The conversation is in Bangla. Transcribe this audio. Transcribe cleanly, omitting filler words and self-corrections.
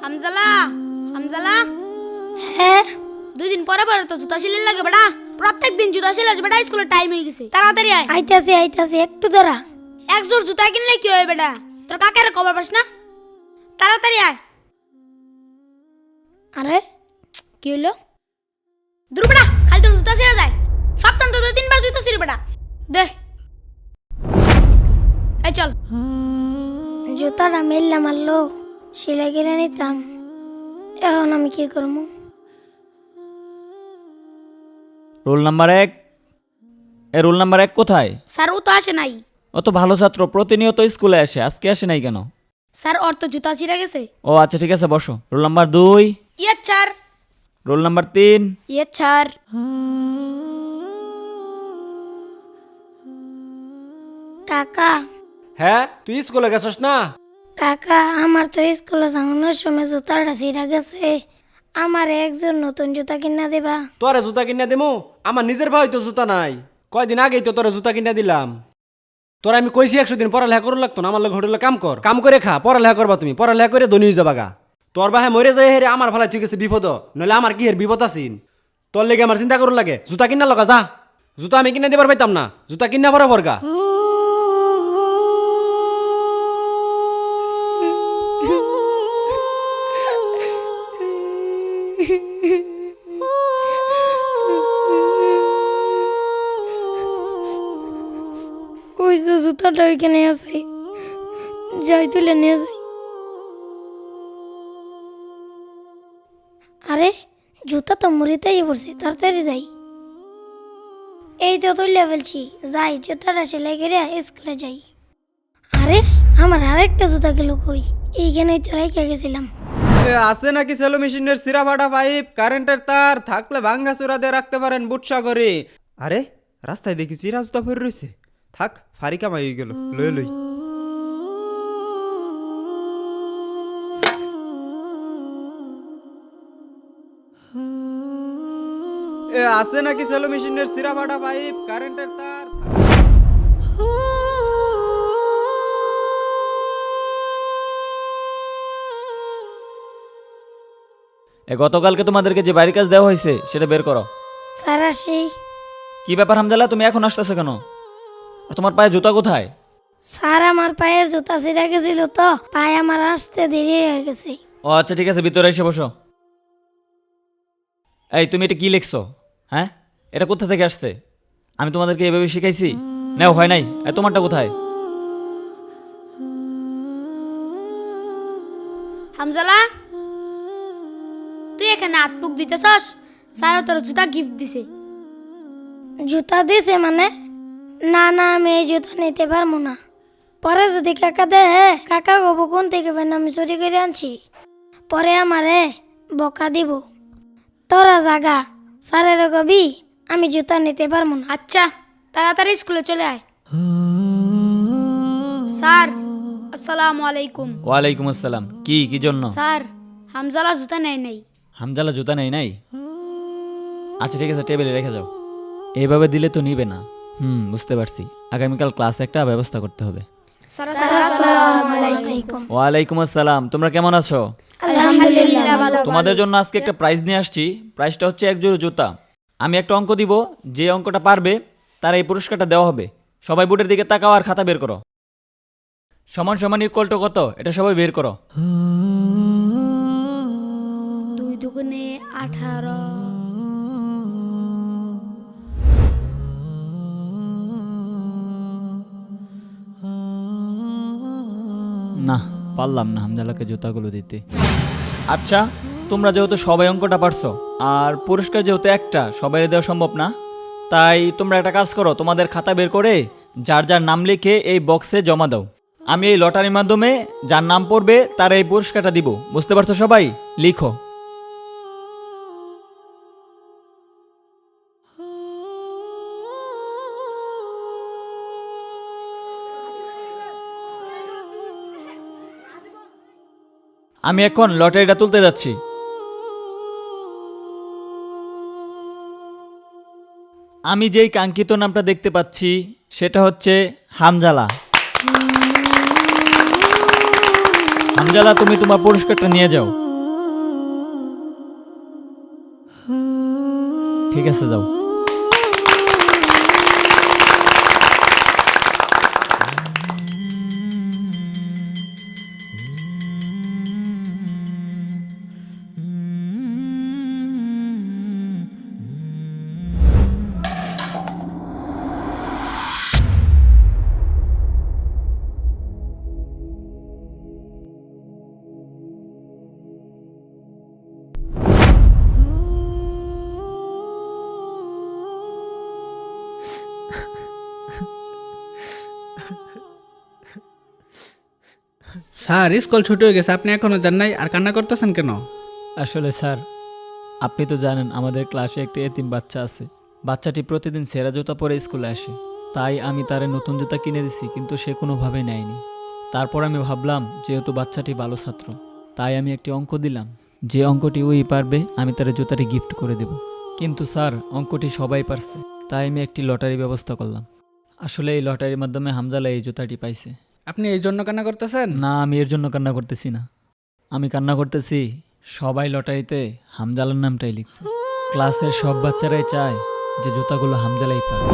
হামজালা হামজালা হ্যাঁ 2 দিন পরে পরে তো জুতা সিলাই লাগে বেটা। প্রত্যেক দিন জুতা সিলাই বেটা, স্কুলের টাইম হয়ে গেছে, তাড়াতাড়ি আয়। আইতাছি একটু দাঁড়া। এক জোড় জুতা কিনলে কি হয় বেটা? তোর কাকের খবর পাস না? তাড়াতাড়ি আয়। আরে কি হলো? দূর বেটা, খালি তোর জুতা ছিঁড়ে যায়। সপ্তাহে তো 2-3 বার জুতা ছিঁড়ে বেটা। দে এই চল। জুতাটা মেললাম মারলো, সেলাই কিনে নিতাম। এখন আমি কি করবো? Roll number 1। রোল নাম্বার 1 কোথায়? স্যার ও তো আসে নাই। ও তো ভালো ছাত্র, প্রতিনিয়ত স্কুলে আসে, আজকে আসে নাই কেন? স্যার ওর তো জুতা ছিঁড়ে গেছে। ও আচ্ছা ঠিক আছে, বসো। Roll number 2। ইয়ে স্যার। Roll number 3। ইয়ে স্যার। কাকা হ্যাঁ, তুই স্কুলে গেছস না? কাকা আমার তো স্কুলে যাওয়ানোর সময় জুতাটা ছিঁড়া গেছে। আমার একজন নতুন জুতা কিনা দেবা? তোরে জুতা কিনে দেবো? আমার নিজের ভাই তো জুতা নাই। কয়দিন আগেই তো তোরে জুতা কিনে দিলাম। তোরা আমি কইছি 100 দিন পড়ালেখা করুন লাগতো না। আমার লোক হোটেলে কাম করে খা, পড়ালেখা করবা তুমি। পড়ালেখা করে ধনী হয়ে যাবা গা। তোর বাহে মরে যায় হেরে আমার ভালাই তুই গেছে বিপদ, নইলে আমার কি হের বিপদ আছিন। তোর লেগে আমার চিন্তা করুন লাগে। জুতা কিনা লগা যা। জুতা আমি কিনে দিবার পাইতাম না। জুতা কিনা বরাবর গা। ওই তো জুতাটা ওইখানে আছে, যাই তুলে নিয়ে যাই। আরে জুতা তো মুড়িতেই পড়ছে, তাড়াতাড়ি যাই। এই তো তুলে ফেলছি, যাই জুতাটা সেলাই করে স্কুলে যাই। আরে আমার আরেকটা জুতা গেল কই? এইখানেই তো রেখে গেছিলাম। আছে নাকি সেলো মেশিনের সিরা ফাটা পাইপ, কারেন্টের তার থাকলে ভাঙ্গা চূড়া দিয়ে রাখতে পারেন বুটসা করে। আরে রাস্তায় দেখি চিরা জুতা পরে রয়েছে। থাক, ফারি কামাই হয়ে গেল, লই লই। আছে নাকি সেলো মেশিনের সিরা ফাটা পাইপ, কারেন্টের তার। গতকালকে তোমাদেরকে যে বাড়ির কাজ দেওয়া হয়েছে সেটা বের করো। স্যার আসি। কি ব্যাপার হামজালা, তুমি এখন আসতেছো কেন? আর তোমার পায়ে জুতা কোথায়? স্যার আমার পায়ের জুতা ছিঁড়ে গেছিল তো, পায়ে আমার আসতে দেরি হয়ে গেছে। ও আচ্ছা ঠিক আছে, ভিতরে এসে বসো। এই তুমি এটা কি লিখছো? হ্যাঁ, এটা কোথা থেকে আসছে? আমি তোমাদেরকে এভাবে শিখাইছি? নাও হয় নাই। তোমারটা কোথায়? হামজালা তুই এখানে হাত মুখ দিতেছস? স্যার তোর জুতা গিফট দিছে। জুতা দিছে মানে? না না, আমি এই জুতা নিতে পারবো না। পরে যদি কাকা দেয়, কাকা গবো কোন থেকে পেন আমি চুরি করে আনছি, পরে আমারে বকা দিব। তোরা জাগা, স্যারের কবি আমি জুতা নিতে পারবো না। আচ্ছা তাড়াতাড়ি স্কুলে চলে আয়। স্যার আসসালামু আলাইকুম। ওয়ালাইকুম আসসালাম। কি জন্য? স্যার হামজালা জুতা নেয় নাই। হামজালা জুতা নেই নাই? আচ্ছা ঠিক আছে, টেবিলে রেখে যাও। এইভাবে দিলে তো নিবে না। বুঝতে পারছি। আগামীকাল ক্লাসে একটা ব্যবস্থা করতে হবে। স্যার আসসালামু আলাইকুম। ওয়ালাইকুম আসসালাম। তোমরা কেমন আছো? আলহামদুলিল্লাহ ভালো। তোমাদের জন্য আজকে একটা প্রাইজ নিয়ে আসছি। প্রাইজটা হচ্ছে 1 জোড়া জুতা। আমি একটা অঙ্ক দিব, যে অঙ্কটা পারবে তার এই পুরস্কারটা দেওয়া হবে। সবাই বোর্ডের দিকে তাকাও আর খাতা বের করো। সমান সমান ইকুয়াল টু কত, এটা সবাই বের করো। 2 দুগুণে 18। না, পারলাম না হামজালাকে জুতাগুলো দিতে। আচ্ছা, তোমরা যেহেতু সবাই অঙ্কটা পারছো আর পুরস্কার যেহেতু একটা, সবাই দেওয়া সম্ভব না, তাই তোমরা একটা কাজ করো, তোমাদের খাতা বের করে যার যার নাম লিখে এই বক্সে জমা দাও। আমি এই লটারির মাধ্যমে যার নাম পড়বে তার এই পুরস্কারটা দিব। বুঝতে পারছো সবাই? লিখো। আমি এখন লটারিটা তুলতে যাচ্ছি। আমি যেই কাঙ্ক্ষিত নামটা দেখতে পাচ্ছি সেটা হচ্ছে হামজালা। হামজালা, তুমি তোমার পুরস্কারটা নিয়ে যাও। ঠিক আছে যাও। স্যার স্কুল ছুটি হয়ে গেছে, আপনি এখনো যান নাই আর কান্না করতেছেন কেন? আসলে স্যার, আপনি তো জানেন আমাদের ক্লাসে একটি এতিম বাচ্চা আছে। বাচ্চাটি প্রতিদিন সেরা জুতা পরে স্কুলে আসে, তাই আমি তারে নতুন জুতা কিনে দিছি, কিন্তু সে কোনোভাবেই নেয়নি। তারপর আমি ভাবলাম যেহেতু বাচ্চাটি ভালো ছাত্র, তাই আমি একটি অঙ্ক দিলাম, যে অঙ্কটি ওই পারবে আমি তার জুতাটি গিফট করে দেব। কিন্তু স্যার অঙ্কটি সবাই পারছে, তাই আমি একটি লটারি ব্যবস্থা করলাম। আসলে এই লটারির মাধ্যমে হামজালা এই জুতাটি পাইছে। আপনি এই জন্য কান্না করতেছেন? না, আমি এর জন্য কান্না করতেছি না, আমি কান্না করতেছি সবাই লটারিতে হামজালার নামটাই লিখছে। ক্লাসের সব বাচ্চারাই চায় যে জুতাগুলো হামজালাই পাবে।